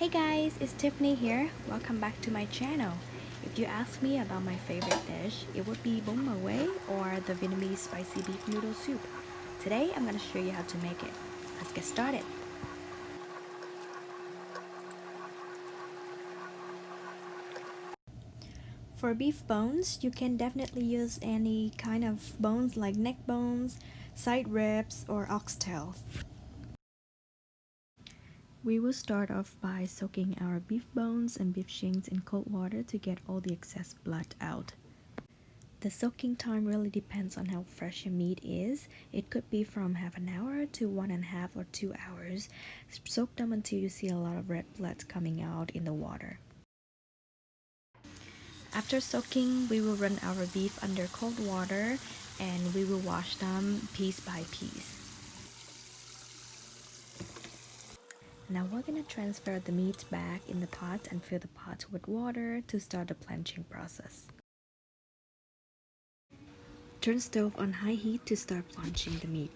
Hey guys, it's Tiffany here. Welcome back to my channel. If you ask me about my favorite dish, it would be Bun Bo Hue or the Vietnamese spicy beef noodle soup. Today I'm going to show you how to make it. Let's get started. For beef bones, you can definitely use any kind of bones like neck bones, side ribs, or oxtail. We will start off by soaking our beef bones and beef shanks in cold water to get all the excess blood out. The soaking time really depends on how fresh your meat is. It could be from half an hour to 1.5 or 2 hours. Soak them until you see a lot of red blood coming out in the water. After soaking, we will run our beef under cold water and we will wash them piece by piece. Now we're going to transfer the meat back in the pot and fill the pot with water to start the blanching process. Turn stove on high heat to start blanching the meat.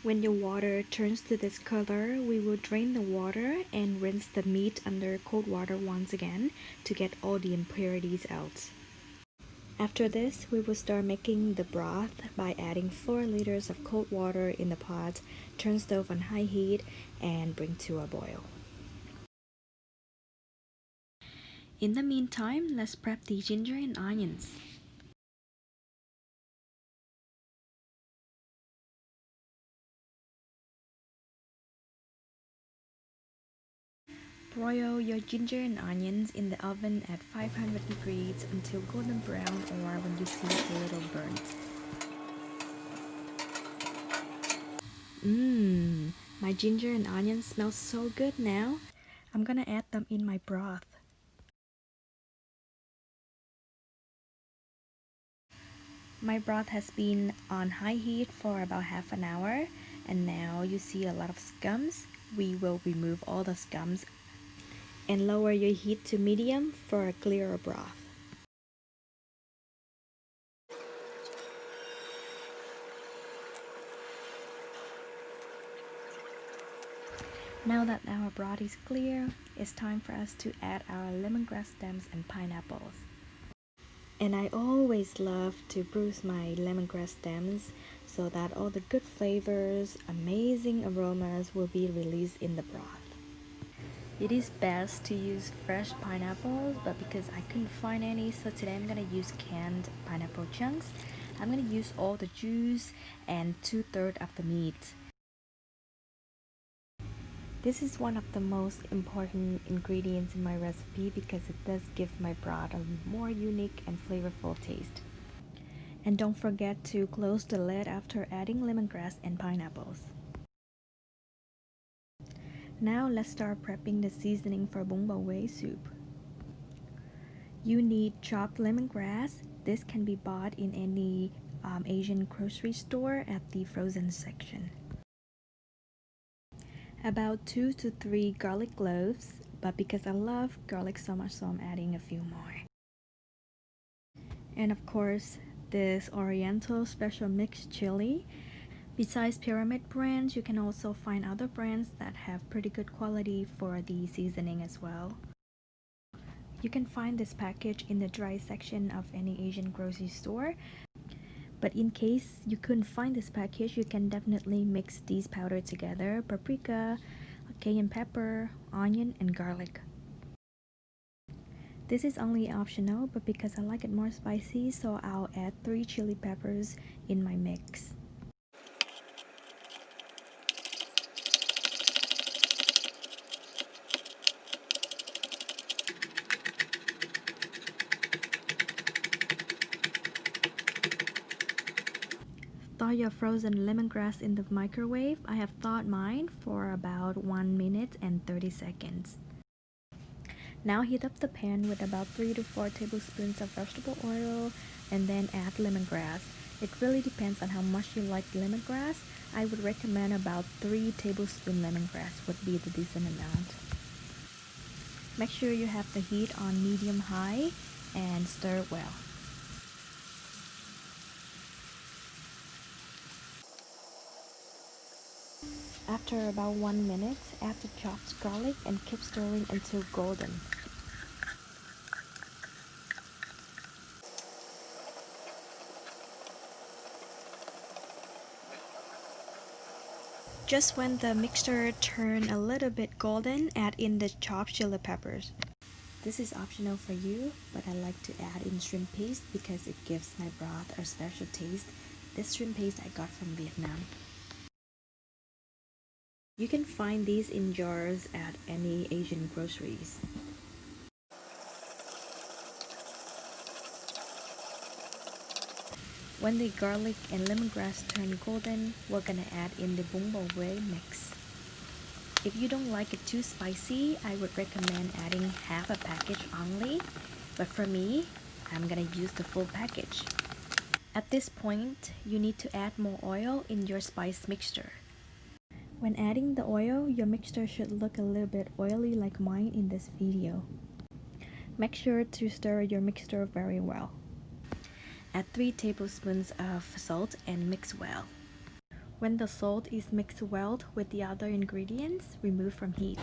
When the water turns to this color, we will drain the water and rinse the meat under cold water once again to get all the impurities out. After this, we will start making the broth by adding 4 liters of cold water in the pot, turn stove on high heat, and bring to a boil. In the meantime, let's prep the ginger and onions. Broil your ginger and onions in the oven at 500 degrees until golden brown or when you see a little burnt. My ginger and onions smell so good now. I'm gonna add them in my broth. My broth has been on high heat for about half an hour and now you see a lot of scums. We will remove all the scums and lower your heat to medium for a clearer broth. Now that our broth is clear, it's time for us to add our lemongrass stems and pineapples. And I always love to bruise my lemongrass stems so that all the good flavors, amazing aromas will be released in the broth. It is best to use fresh pineapples, but because I couldn't find any, so today I'm gonna use canned pineapple chunks. I'm gonna use all the juice and 2/3 of the meat. This is one of the most important ingredients in my recipe because it does give my broth a more unique and flavorful taste. And don't forget to close the lid after adding lemongrass and pineapples. Now let's start prepping the seasoning for Bun Bo Hue soup. You need chopped lemongrass. This can be bought in any Asian grocery store at the frozen section. About 2 to 3 garlic cloves, but because I love garlic so much, so I'm adding a few more. And of course, this Oriental special mixed chili. Besides Pyramid brands, you can also find other brands that have pretty good quality for the seasoning as well. You can find this package in the dry section of any Asian grocery store. But in case you couldn't find this package, you can definitely mix these powder together: paprika, cayenne pepper, onion, and garlic. This is only optional, but because I like it more spicy, so I'll add 3 chili peppers in my mix. Thaw your frozen lemongrass in the microwave. I have thawed mine for about 1 minute and 30 seconds. Now heat up the pan with about 3 to 4 tablespoons of vegetable oil and then add lemongrass. It really depends on how much you like lemongrass. I would recommend about 3 tablespoons lemongrass would be the decent amount. Make sure you have the heat on medium-high and stir well. After about 1 minute, add the chopped garlic and keep stirring until golden. Just when the mixture turns a little bit golden, add in the chopped chili peppers. This is optional for you, but I like to add in shrimp paste because it gives my broth a special taste. This shrimp paste I got from Vietnam. You can find these in jars at any Asian groceries. When the garlic and lemongrass turn golden, we're gonna add in the Bun Bo Hue mix. If you don't like it too spicy, I would recommend adding half a package only, but for me, I'm gonna use the full package. At this point, you need to add more oil in your spice mixture. When adding the oil, your mixture should look a little bit oily like mine in this video. Make sure to stir your mixture very well. Add 3 tablespoons of salt and mix well. When the salt is mixed well with the other ingredients, remove from heat.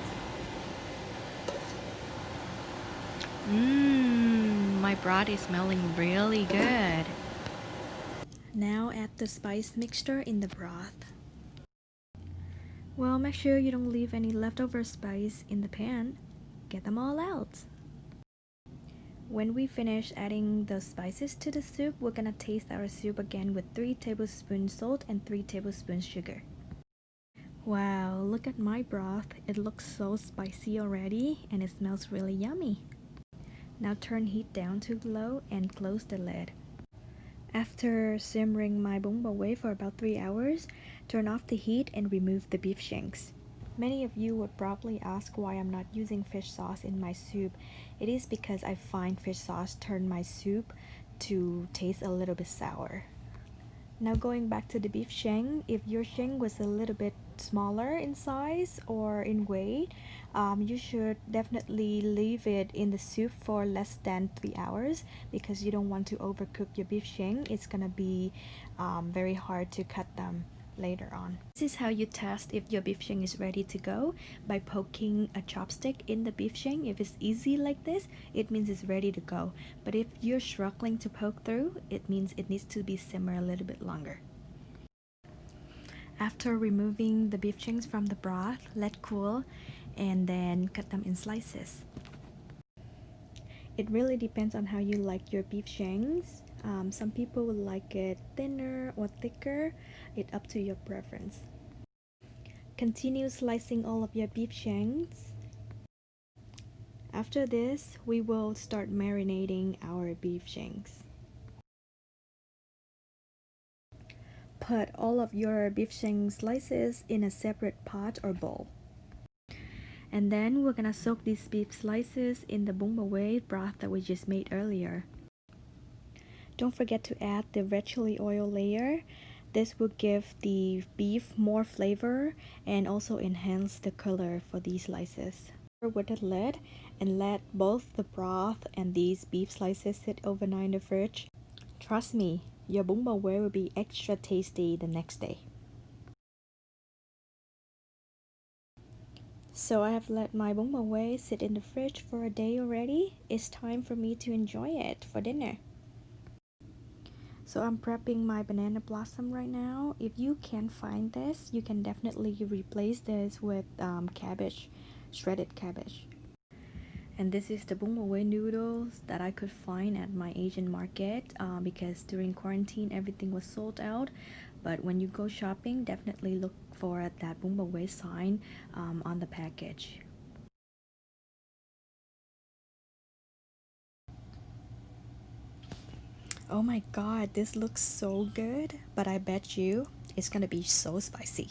My broth is smelling really good. Now add the spice mixture in the broth. Well, make sure you don't leave any leftover spice in the pan. Get them all out. When we finish adding the spices to the soup, we're gonna taste our soup again with 3 tablespoons salt and 3 tablespoons sugar. Wow, look at my broth. It looks so spicy already and it smells really yummy. Now turn heat down to low and close the lid. After simmering my Bun Bo Hue for about 3 hours, turn off the heat and remove the beef shanks. Many of you would probably ask why I'm not using fish sauce in my soup. It is because I find fish sauce turn my soup to taste a little bit sour. Now going back to the beef shank, if your shank was a little bit smaller in size or in weight, you should definitely leave it in the soup for less than 3 hours because you don't want to overcook your beef shank. It's gonna be very hard to cut them later on. This is how you test if your beef shank is ready to go, by poking a chopstick in the beef shank. If it's easy like this, it means it's ready to go, but if you're struggling to poke through, it means it needs to be simmered a little bit longer. After removing the beef shanks from the broth, let cool and then cut them in slices. It really depends on how you like your beef shanks. Some people would like it thinner or thicker. It's up to your preference. Continue slicing all of your beef shanks. After this, we will start marinating our beef shanks. Put all of your beef shank slices in a separate pot or bowl. And then we're gonna soak these beef slices in the Bun Bo Hue broth that we just made earlier. Don't forget to add the red chili oil layer. This will give the beef more flavor and also enhance the color for these slices. With the lid and let both the broth and these beef slices sit overnight in the fridge. Trust me, your Bun Bo Hue will be extra tasty the next day. So I have let my Bun Bo Hue sit in the fridge for a day already. It's time for me to enjoy it for dinner. So I'm prepping my banana blossom right now. If you can't find this, you can definitely replace this with cabbage, shredded cabbage. And this is the Bun Bo Hue noodles that I could find at my Asian market because during quarantine everything was sold out. But when you go shopping, definitely look for that Bun Bo Hue sign on the package. Oh my god, this looks so good, but I bet you it's gonna be so spicy.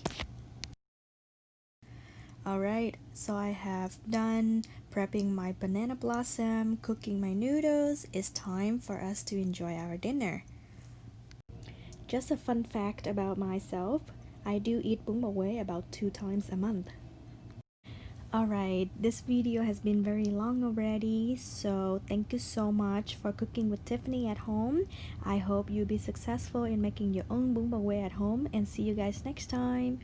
Alright, so I have done prepping my banana blossom, cooking my noodles. It's time for us to enjoy our dinner. Just a fun fact about myself, I do eat Bun Bo Hue about 2 times a month. Alright, this video has been very long already, so thank you so much for cooking with Tiffany at home. I hope you'll be successful in making your own Bun Bo Hue at home, and see you guys next time.